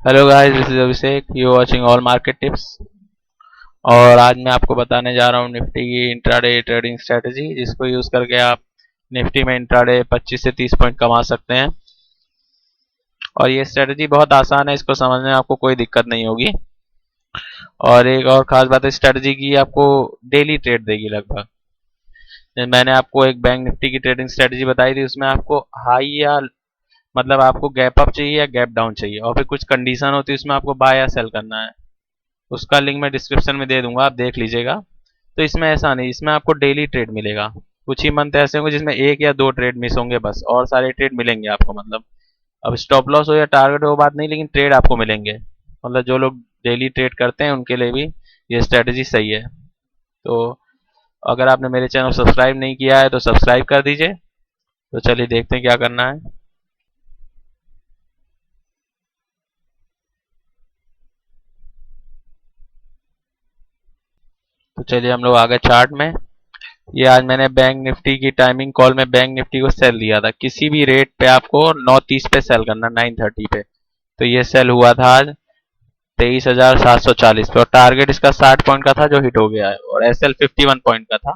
Hello guys, this is Abhishek. You watching all market tips. और आज मैं आपको बताने जा रहा हूँ निफ्टी की इंट्राडे ट्रेडिंग स्ट्रेटजी, जिसको यूज करके आप निफ्टी में इंट्राडे 25 से 30 पॉइंट कमा सकते हैं। और ये स्ट्रेटजी बहुत आसान है, इसको समझने में आपको कोई दिक्कत नहीं होगी। और एक और खास बात है स्ट्रेटजी की, आपको डेली ट्रेड देगी लगभग। मैंने आपको एक बैंक निफ्टी की ट्रेडिंग स्ट्रेटजी बताई थी, उसमें आपको हाई या मतलब आपको गैप अप चाहिए या गैप डाउन चाहिए, और फिर कुछ कंडीशन होती है उसमें आपको बाय या सेल करना है। उसका लिंक मैं डिस्क्रिप्शन में दे दूंगा, आप देख लीजिएगा। तो इसमें ऐसा नहीं, इसमें आपको डेली ट्रेड मिलेगा। कुछ ही मंथ ऐसे होंगे जिसमें एक या दो ट्रेड मिस होंगे बस, और सारे ट्रेड मिलेंगे आपको। मतलब अब स्टॉप लॉस हो या टारगेट हो वो बात नहीं, लेकिन ट्रेड आपको मिलेंगे। मतलब जो लोग डेली ट्रेड करते हैं उनके लिए भी ये स्ट्रेटजी सही है। तो अगर आपने मेरे चैनल सब्सक्राइब नहीं किया है तो सब्सक्राइब कर दीजिए। तो चलिए देखते हैं क्या करना है। तो चलिए हम लोग आ गए चार्ट में। ये आज मैंने बैंक निफ्टी की टाइमिंग कॉल में बैंक निफ्टी को सेल दिया था। किसी भी रेट पे आपको 9:30 पे सेल करना, 9:30 पे। तो ये सेल हुआ था आज 23,740 पे, और टारगेट इसका 60 पॉइंट का था जो हिट हो गया है, और एस एल 51 पॉइंट का था।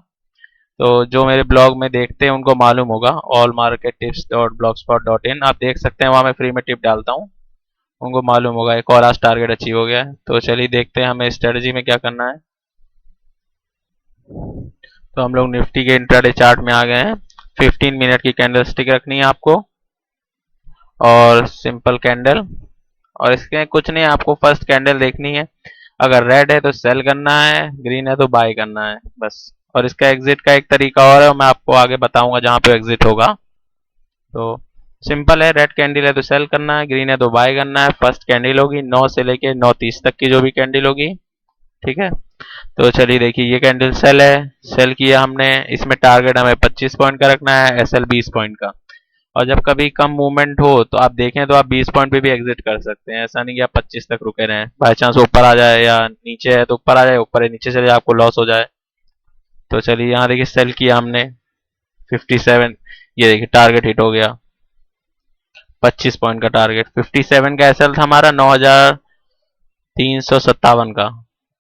तो जो मेरे ब्लॉग में देखते हैं उनको मालूम होगा, all market tips dot blog spot dot in, आप देख सकते हैं, वहां मैं फ्री में टिप डालता हूँ। उनको मालूम होगा एक और आज टारगेट अचीव हो गया है। तो चलिए देखते हैं हमें स्ट्रेटजी में क्या करना है। तो हम लोग निफ्टी के इंट्राडे चार्ट में आ गए हैं। 15 मिनट की कैंडल स्टिक रखनी है आपको, और सिंपल कैंडल। और इसके कुछ नहीं, आपको फर्स्ट कैंडल देखनी है। अगर रेड है तो सेल करना है, ग्रीन है तो बाय करना है बस। और इसका एग्जिट का एक तरीका और है, मैं आपको आगे बताऊंगा जहां पे एग्जिट होगा। तो सिंपल है, रेड कैंडल है तो सेल करना है, ग्रीन है तो बाय करना है। फर्स्ट कैंडल होगी 9 से लेके 9:30 तक की जो भी कैंडल होगी, ठीक है। तो चलिए देखिए, ये कैंडल सेल है, सेल किया हमने। इसमें टारगेट हमें 25 पॉइंट का रखना है, एस एल 20 पॉइंट का। और जब कभी कम मूवमेंट हो तो आप देखें तो आप 20 पॉइंट पे भी एग्जिट कर सकते हैं। ऐसा नहीं कि आप 25 तक रुके रहें, बाई चांस ऊपर आ जाए, या नीचे है तो ऊपर आ जाए, ऊपर है नीचे चले जाए, आपको लॉस हो जाए। तो चलिए यहाँ देखिए, सेल किया हमने 57। ये देखिए टारगेट हिट हो गया, 25 पॉइंट का टारगेट। 57 का एसएल था हमारा 9,357 का।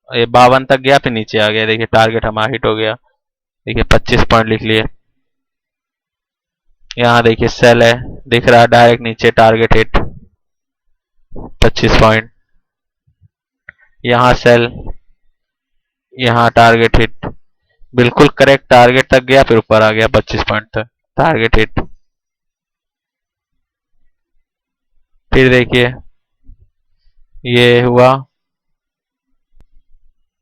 ये 52 तक गया, फिर नीचे आ गया। देखिए टारगेट हमारा हिट हो गया। देखिए 25 पॉइंट लिख लिए। यहाँ देखिए सेल है, दिख रहा है डायरेक्ट नीचे, टारगेट हिट 25 पॉइंट। यहाँ सेल, यहाँ टारगेट हिट, बिल्कुल करेक्ट टारगेट तक गया, फिर ऊपर आ गया 25 पॉइंट तक, टारगेट हिट। फिर देखिए ये हुआ,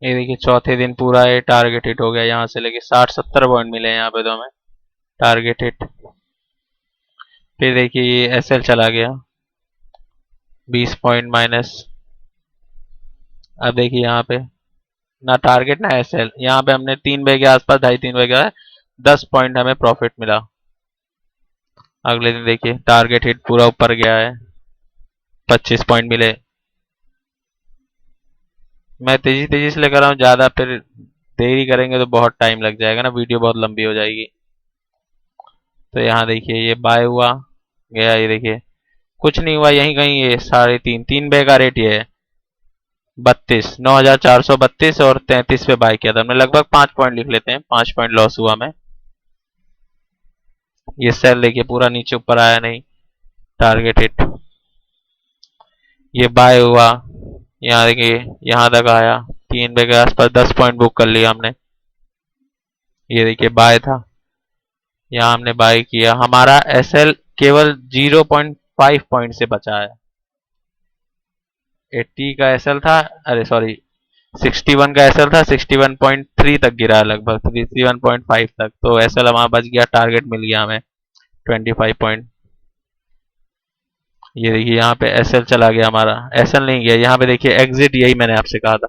ये देखिए चौथे दिन पूरा ये टारगेट हिट हो गया। यहाँ से लेके 60-70 पॉइंट मिले यहाँ पे तो हमें, टारगेट हिट। फिर देखिए ये एस एल चला गया 20 पॉइंट माइनस। अब देखिए यहाँ पे ना टारगेट ना एस एल, यहाँ पे हमने 3 बजे के आसपास, 2:30-3 बजे का 10 पॉइंट हमें प्रॉफिट मिला। अगले दिन देखिए टारगेट हिट पूरा ऊपर गया है, 25 पॉइंट मिले। मैं तेजी तेजी से लेकर रहा हूँ, ज्यादा फिर देरी करेंगे तो बहुत टाइम लग जाएगा ना, वीडियो बहुत लंबी हो जाएगी। तो यहाँ देखिए ये बाय हुआ गया, ये देखिए कुछ नहीं हुआ, यहीं कहीं ये 3.5, 3 बजे का रेट ये है 9,432, और 33 पे बाय किया था हमने। लगभग 5 पॉइंट लिख लेते हैं, 5 पॉइंट लॉस हुआ हमें। ये सेल देखिए पूरा नीचे ऊपर आया नहीं, टारगेट हिट। ये बाय हुआ, यहाँ देखिए यहाँ तक आया, 3 बजे के आसपास 10 पॉइंट बुक कर लिया हमने। ये देखिए बाय था, यहाँ हमने बाय किया। हमारा एस एल केवल 0.5 पॉइंट से बचा है। 80 का एस एल था, अरे सॉरी, 61 का एसएल था, 61.3 तक गिरा है, लगभग 61.5 तक। तो एसएल हमारा बच गया, टारगेट मिल गया हमें 25 पॉइंट। ये देखिए यहाँ पे एसएल चला गया हमारा, एसएल नहीं गया। यहाँ पे देखिए एग्जिट, यही मैंने आपसे कहा था।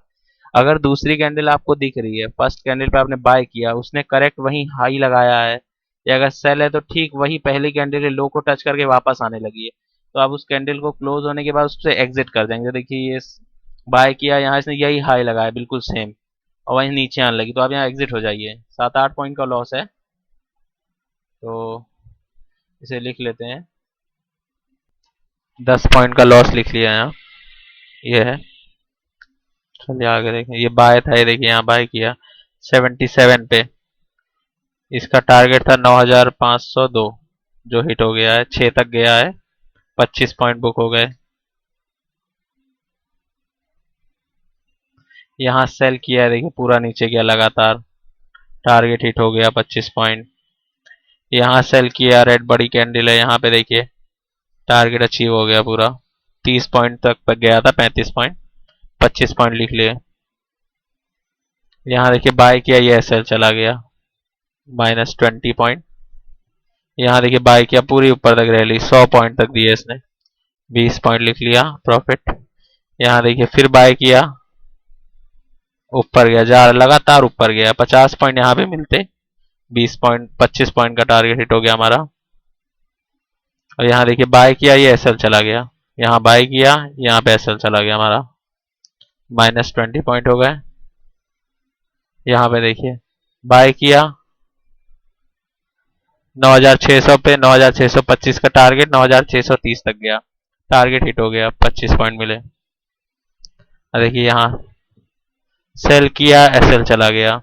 अगर दूसरी कैंडल आपको दिख रही है, फर्स्ट कैंडल पे आपने बाय किया, उसने करेक्ट वही हाई लगाया है, या अगर सेल है तो ठीक वही पहली कैंडल के लो को टच करके वापस आने लगी है, तो आप उस कैंडल को क्लोज होने के बाद उससे एग्जिट कर देंगे। देखिए ये बाय किया, यहाँ इसने यही हाई लगाया बिल्कुल सेम, और वहीं नीचे आने लगी, तो आप यहाँ एग्जिट हो जाइए। 7-8 पॉइंट का लॉस है, तो इसे लिख लेते हैं, 10 पॉइंट का लॉस लिख लिया यहाँ। ये है। चलिए आगे देखें, ये बाय था, ये देखिए यहाँ बाय किया 77 पे। इसका टारगेट था 9502 जो हिट हो गया है, 6 तक गया है, 25 पॉइंट बुक हो गए। यहाँ सेल किया है, देखिए पूरा नीचे गया लगातार, टारगेट हिट हो गया 25 पॉइंट। यहाँ सेल किया, रेड बड़ी कैंडल है, यहाँ पे देखिए टारगेट अचीव हो गया पूरा, 30 पॉइंट तक गया था, 35 पॉइंट, 25 पॉइंट लिख लिए। यहाँ देखिए बाय किया, ये एसएल चला गया -20 पॉइंट। यहाँ देखिए बाय किया, पूरी ऊपर तक रैली, 100 पॉइंट तक दिए इसने, 20 पॉइंट लिख लिया प्रॉफिट। यहाँ देखिए फिर बाय किया, ऊपर गया, जा लगातार ऊपर गया, 50 पॉइंट यहाँ पे मिलते, 20 पॉइंट 25 पॉइंट का टारगेट हिट हो गया हमारा। और यहाँ देखिए बाय किया, ये एसएल चला गया, यहाँ बाय किया, यहाँ पे एसएल चला गया हमारा, -20 पॉइंट हो गए। यहाँ पे देखिए बाय किया 9600 पे, 9625 का टारगेट, 9630 तक गया, टारगेट हिट हो गया, 25 पॉइंट मिले। देखिए यहाँ सेल किया, एसएल चला गया,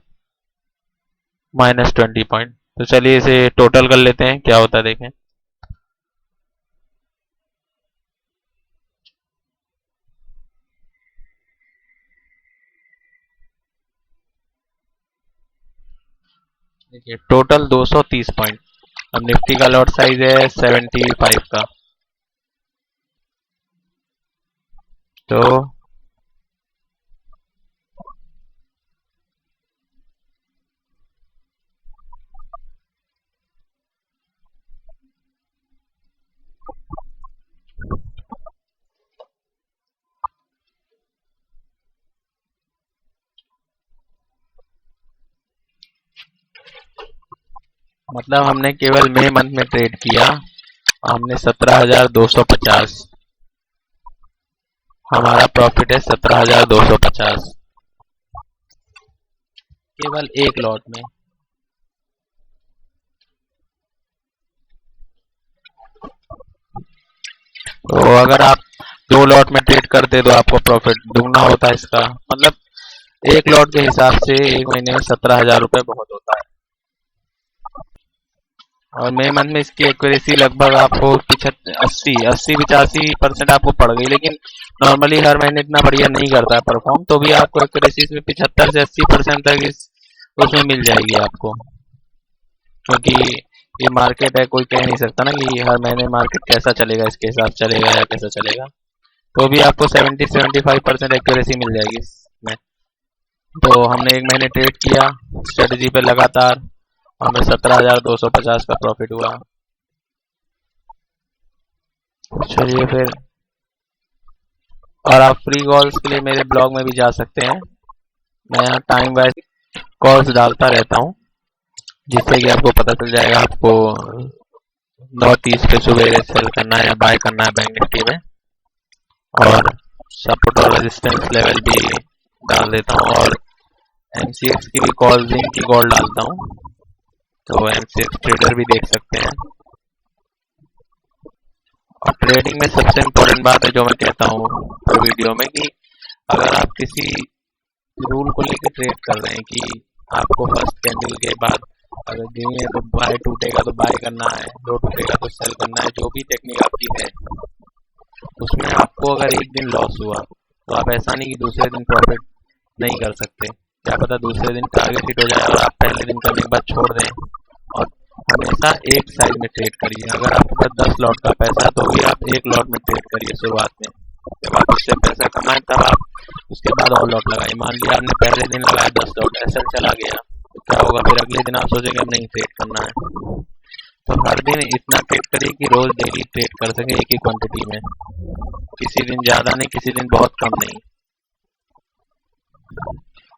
-20 पॉइंट। तो चलिए इसे टोटल कर लेते हैं, क्या होता है देखें। देखिए टोटल 230 पॉइंट। अब निफ्टी का लॉट साइज है 75 का, तो मतलब हमने केवल मई मंथ में ट्रेड किया, हमने 17,250, हमारा प्रॉफिट है 17,250 केवल एक लॉट में। तो अगर आप 2 लॉट में ट्रेड करते तो आपको प्रॉफिट दुगना होता है इसका, मतलब एक लॉट के हिसाब से एक महीने में 17,000 रुपये बहुत होता है। और मई मंथ में इसकी एक्यूरेसी लगभग आपको 80-85% आपको पड़ गई, लेकिन नॉर्मली हर महीने इतना बढ़िया नहीं करता है परफॉर्म, तो भी आपको एक्यूरेसी में 75 से 80% तक उसमें मिल जाएगी आपको, क्योंकि ये मार्केट है, कोई कह नहीं सकता ना कि हर महीने मार्केट कैसा चलेगा, इसके हिसाब चलेगा या कैसा चलेगा, तो भी आपको 70-75% एक्यूरेसी मिल जाएगी इसमें। तो हमने एक महीने ट्रेड किया स्ट्रेटजी पे लगातार, हमें 17,250 का प्रॉफिट हुआ। चलिए फिर, और आप फ्री कॉल्स के लिए मेरे ब्लॉग में भी जा सकते हैं, मैं यहाँ टाइम वाइज कॉल्स डालता रहता हूँ, जिससे कि आपको पता चल जाएगा आपको 9:30 पे सुबह सेल करना है या बाय करना है बैंक निफ्टी में, और सपोर्ट और रेजिस्टेंस लेवल भी डाल देता हूँ, और एमसीएक्स की भी कॉल, जिंक की कॉल डालता हूँ, तो एमसीएक्स ट्रेडर भी देख सकते हैं। और ट्रेडिंग में सबसे इम्पोर्टेंट बात है जो मैं कहता हूँ हर वीडियो में, कि अगर आप किसी रूल को लेकर ट्रेड कर रहे हैं कि आपको फर्स्ट कैंडल के बाद अगर गिनी है तो बाय टूटेगा तो बाय करना है, लो टूटेगा तो सेल करना है, जो भी टेक्निक आपकी है, उसमें आपको अगर एक दिन लॉस हुआ तो आप ऐसा नहीं कि दूसरे दिन प्रॉफिट नहीं कर सकते, क्या पता दूसरे दिन टारगेट हिट हो जाए और आप पहले दिन करने के बाद छोड़ दें। और हमेशा एक साइड में ट्रेड करिए, अगर आपके पास 10 लॉट का पैसा है तो भी आप एक लॉट में ट्रेड करिए शुरुआत में, जब आप उससे पैसा कमाएं तब आप उसके बाद और लॉट लगाइए। मान लिया आपने पहले दिन लगाया 10 लॉट, ऐसा चला गया तो क्या होगा, फिर अगले दिन आप सोचेंगे अब नहीं ट्रेड करना है। तो हर दिन इतना ट्रेड करिए कि रोज डेली ट्रेड कर सके एक ही क्वांटिटी में, किसी दिन ज्यादा नहीं, किसी दिन बहुत कम नहीं।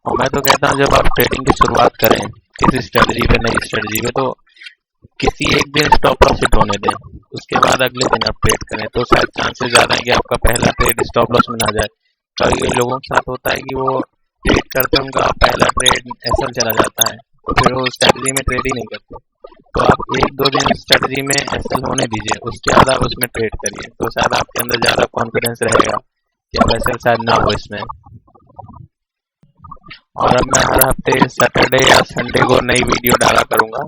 और मैं तो कहता हूँ जब आप ट्रेडिंग की शुरुआत करें किसी स्ट्रेटजी पे, नई स्ट्रेटजी पे, तो किसी एक दिन स्टॉप लॉस हिट होने दें, उसके बाद अगले दिन आप ट्रेड करें, तो शायद चांसेस ज्यादा है कि आपका पहला ट्रेड स्टॉप लॉस में ना जाए। कई लोगों के साथ होता है कि वो ट्रेड करते हैं, उनका पहला ट्रेड ऐसा चला जाता है, तो फिर वो स्ट्रेटजी में ट्रेड ही नहीं करते। तो आप 1-2 दिन स्ट्रेटजी में एसएल होने दीजिए, उसके बाद आप उसमें ट्रेड करिए, तो शायद आपके अंदर ज्यादा कॉन्फिडेंस रहेगा या वैसे शायद ना हो इसमें। और अब मैं हर हफ्ते सैटरडे या संडे को नई वीडियो डाला करूंगा।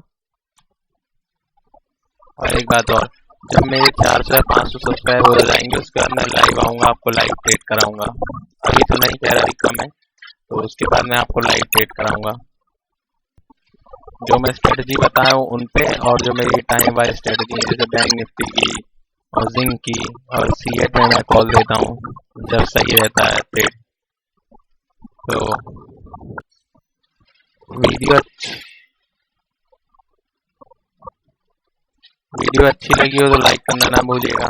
और एक बात और, जब मेरे 400 या 500 सब्सक्राइब हो जाएंगे उसके बाद मैं लाइव आऊंगा, आपको लाइव ट्रेड कराऊंगा। अभी तो नहीं कह रहा, अभी कम है, तो उसके बाद मैं आपको लाइव ट्रेड कराऊंगा। जो मैं स्ट्रेटजी बताया हूँ उन पे, और जो मेरी टाइम वाइज स्ट्रेटजी है जैसे बैंक निफ्टी की और जिंक की और सीएट में मैं कॉल देता हूँ जब सही रहता है ट्रेड। तो वीडियो अच्छी लगी हो तो लाइक करना ना भूलिएगा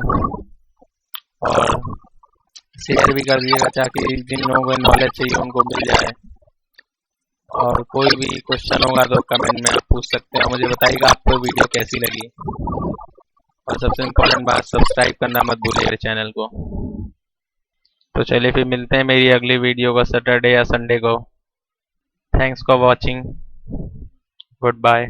और शेयर भी कर दिएगा ताकि जिन लोगों को नॉलेज चाहिए उनको मिल जाए। और कोई भी क्वेश्चन होगा तो कमेंट में आप पूछ सकते हैं, मुझे बताइएगा आपको वीडियो कैसी लगी। और सबसे इम्पोर्टेंट बात, सब्सक्राइब करना मत भूलिएगा चैनल को। तो चलिए फिर मिलते हैं मेरी अगली वीडियो को सैटरडे या संडे को। Thanks for watching, good bye.